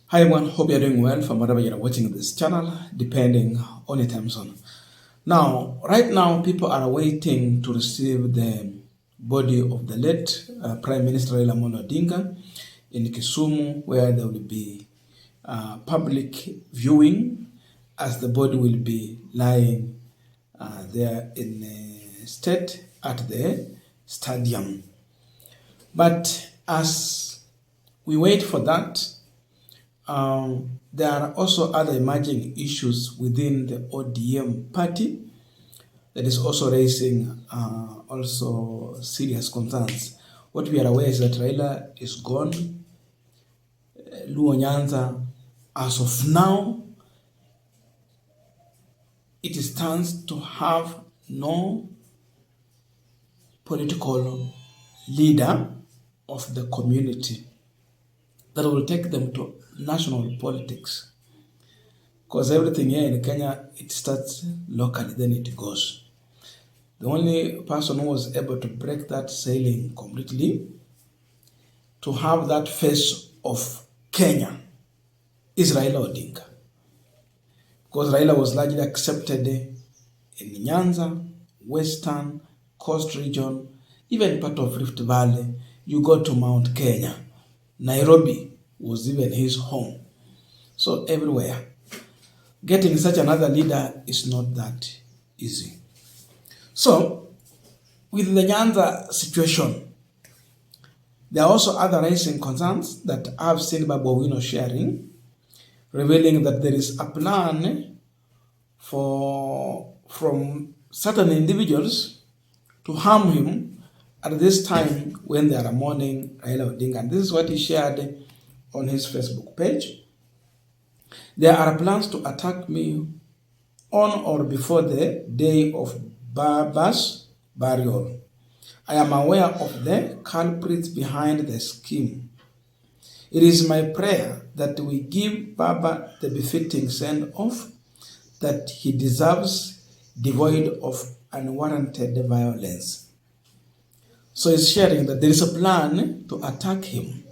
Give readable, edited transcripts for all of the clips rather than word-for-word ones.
Hi everyone, hope you're doing well from wherever you're watching this channel, depending on your time zone. Now, right now, people are waiting to receive the body of the late Prime Minister Raila Odinga in Kisumu, where there will be public viewing as the body will be lying there in the state at the stadium. But as we wait for that, there are also other emerging issues within the ODM party that is also raising also serious concerns. What we are aware is that Raila is gone. Luo Nyanza, as of now, it stands to have no political leader of the community that will take them to national politics. Because everything here in Kenya, it starts locally, then it goes. The only person who was able to break that ceiling completely, to have that face of Kenya, is Raila Odinga. Because Raila was largely accepted in Nyanza, Western, Coast region, even part of Rift Valley. You go to Mount Kenya, Nairobi was even his home. So everywhere. Getting such another leader is not that easy. So, with the Nyanza situation, there are also other rising concerns that I've seen Babu Owino sharing, revealing that there is a plan from certain individuals to harm him at this time when they are mourning Raila Odinga. And this is what he shared on his Facebook page. There are plans to attack me on or before the day of Baba's burial. I am aware of the culprits behind the scheme. It is my prayer that we give Baba the befitting send-off that he deserves, devoid of unwarranted violence. So he's sharing that there is a plan to attack him.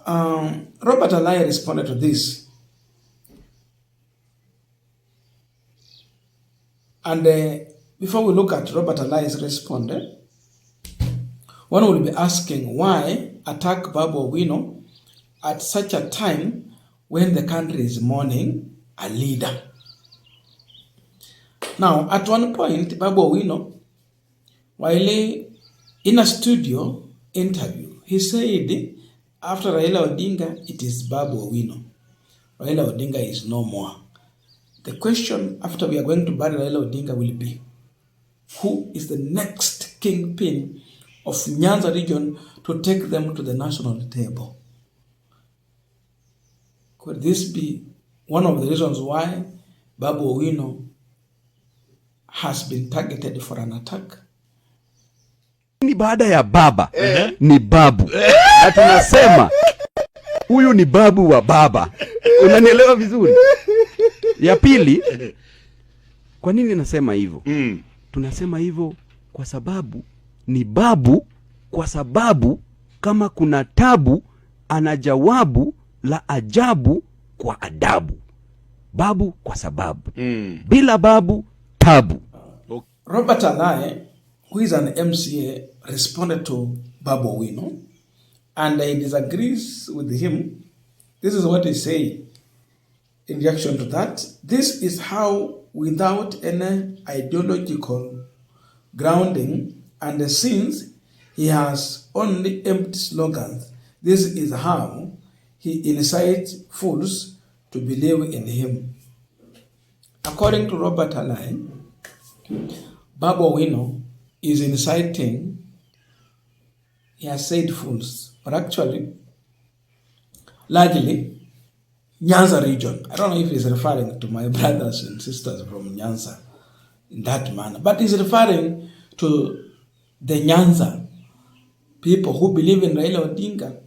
Robert Alai responded to this. And before we look at Robert Alai's response, one will be asking why attack Babu Owino at such a time when the country is mourning a leader. Now, at one point, Babu Owino, while in a studio interview, he said, after Raila Odinga, it is Babu Owino. Raila Odinga is no more. The question after we are going to bury Raila Odinga will be, who is the next kingpin of Nyanza region to take them to the national table? Could this be one of the reasons why Babu Owino has been targeted for an attack? Ni baada ya baba ni babu na tunasema huyu ni babu wa baba. Unanielewa vizuri? Ya pili, kwa nini nasema hivyo? Tunasema hivyo kwa sababu ni babu, kwa sababu kama kuna tabu ana jawabu la ajabu kwa adabu. Babu kwa sababu. Bila babu tabu. Robert Alai, who is an MCA, responded to Babu Owino, and he disagrees with him. This is what he said in reaction to that. This is how, without any ideological grounding, and since he has only empty slogans, this is how he incites fools to believe in him. According to Robert Alai, Babu Owino is inciting, he has said fools, but actually, largely, Nyanza region. I don't know if he's referring to my brothers and sisters from Nyanza in that manner, but he's referring to the Nyanza people who believe in Raila Odinga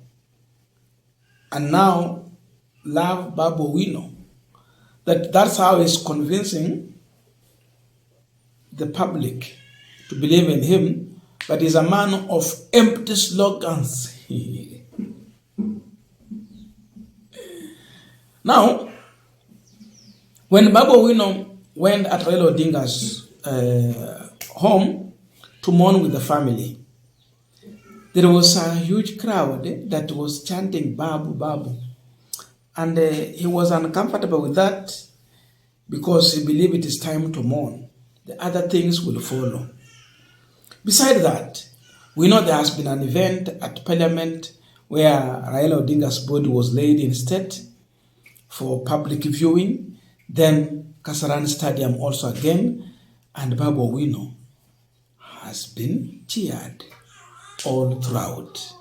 and now love Babu Owino. That's how he's convincing the public to believe in him, but he's a man of empty slogans. Now, when Babu Owino went at Raila Odinga's home to mourn with the family, there was a huge crowd that was chanting Babu, Babu. And he was uncomfortable with that because he believed it is time to mourn. The other things will follow. Besides that, we know there has been an event at Parliament where Raila Odinga's body was laid in state for public viewing. Then Kasarani Stadium also again, and Babu Owino has been cheered all throughout.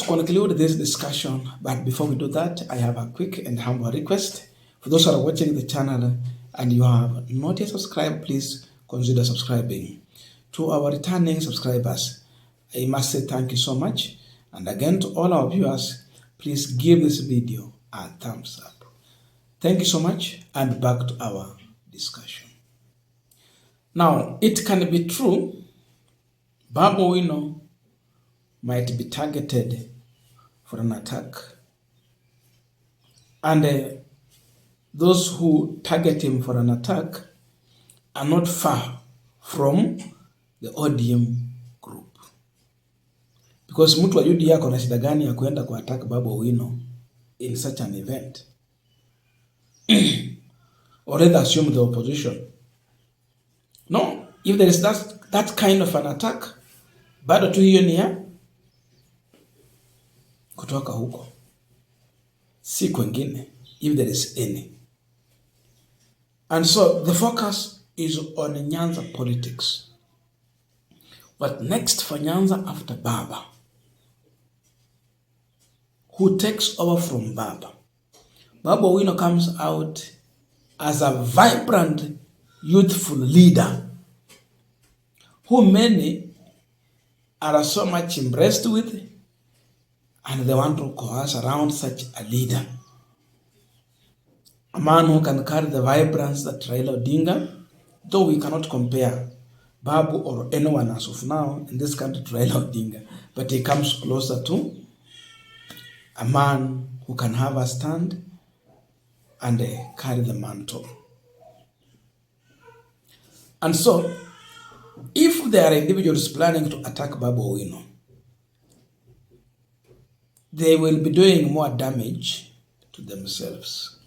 Conclude this discussion, but before we do that, I have a quick and humble request. For those who are watching the channel and you have not yet subscribed, please consider subscribing. To our returning subscribers, I must say thank you so much. And again, to all our viewers, please give this video a thumbs up. Thank you so much, and back to our discussion. Now, it can be true, Babu Owino might be targeted for an attack. And those who target him for an attack are not far from the ODM group. Because mtu wa UDA ako na shida gani ya kuenda ku attack Babu Owino in such an event? Or rather assume the opposition. No, if there is that kind of an attack, bado tu hiyo ni ya kutoka huko, si kwengine, if there is any. And so the focus is on Nyanza politics. What next for Nyanza after Baba? Who takes over from Baba? Babu Owino comes out as a vibrant, youthful leader who many are so much impressed with, and they want to coerce around such a leader. A man who can carry the vibrance that Raila Odinga, though we cannot compare Babu or anyone as of now in this country to Raila Odinga, but he comes closer to a man who can have a stand and carry the mantle. And so, if there are individuals planning to attack Babu Owino, they will be doing more damage to themselves.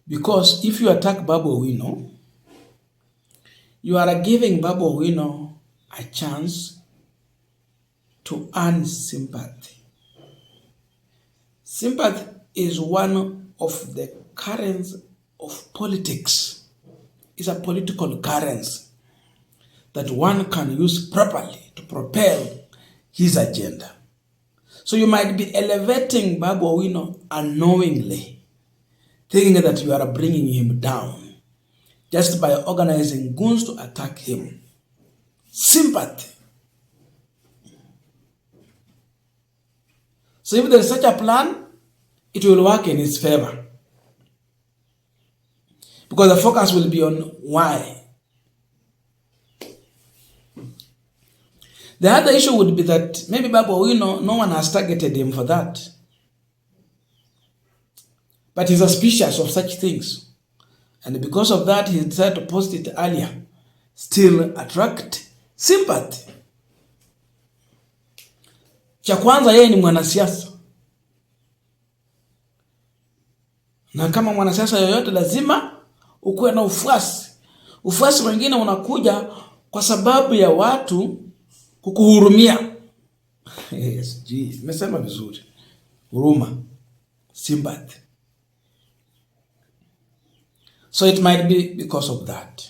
Because if you attack Babu Owino, you are giving Babu Owino a chance to earn sympathy. Sympathy is one of the currents of politics. It's a political currency that one can use properly to propel his agenda. So you might be elevating Babu Owino unknowingly, thinking that you are bringing him down just by organizing goons to attack him. Sympathy. So if there is such a plan, it will work in his favor. Because the focus will be on why. The other issue would be that maybe Babu Owino, no one has targeted him for that. But he's suspicious of such things. And because of that, he decided to post it earlier. Still attract sympathy. Cha kwanza yeye ni mwanasiasa. Na kama mwanasiasa yoyote lazima ukuwe na ufuasi. Ufuasi mwingine unakuja kwa sababu ya watu kukuhurumia. Yes, nimesema vizuri. Huruma, sympathy. So it might be because of that.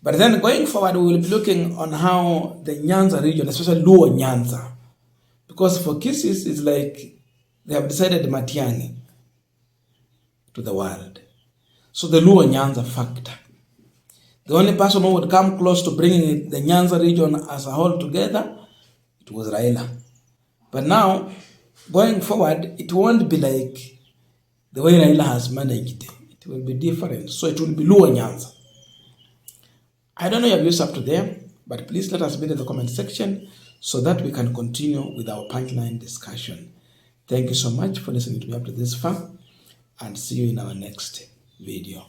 But then going forward, we will be looking on how the Nyanza region, especially Luo Nyanza, because for Kisses, it's like they have decided Matiang'i to the world. So the Luo Nyanza factor. The only person who would come close to bringing the Nyanza region as a whole together, it was Raila. But now, going forward, it won't be like the way Raila has managed it. It will be different. So it will be Luo Nyanza. I don't know your views up to there, but please let us know in the comment section so that we can continue with our punchline discussion. Thank you so much for listening to me up to this far, and see you in our next video.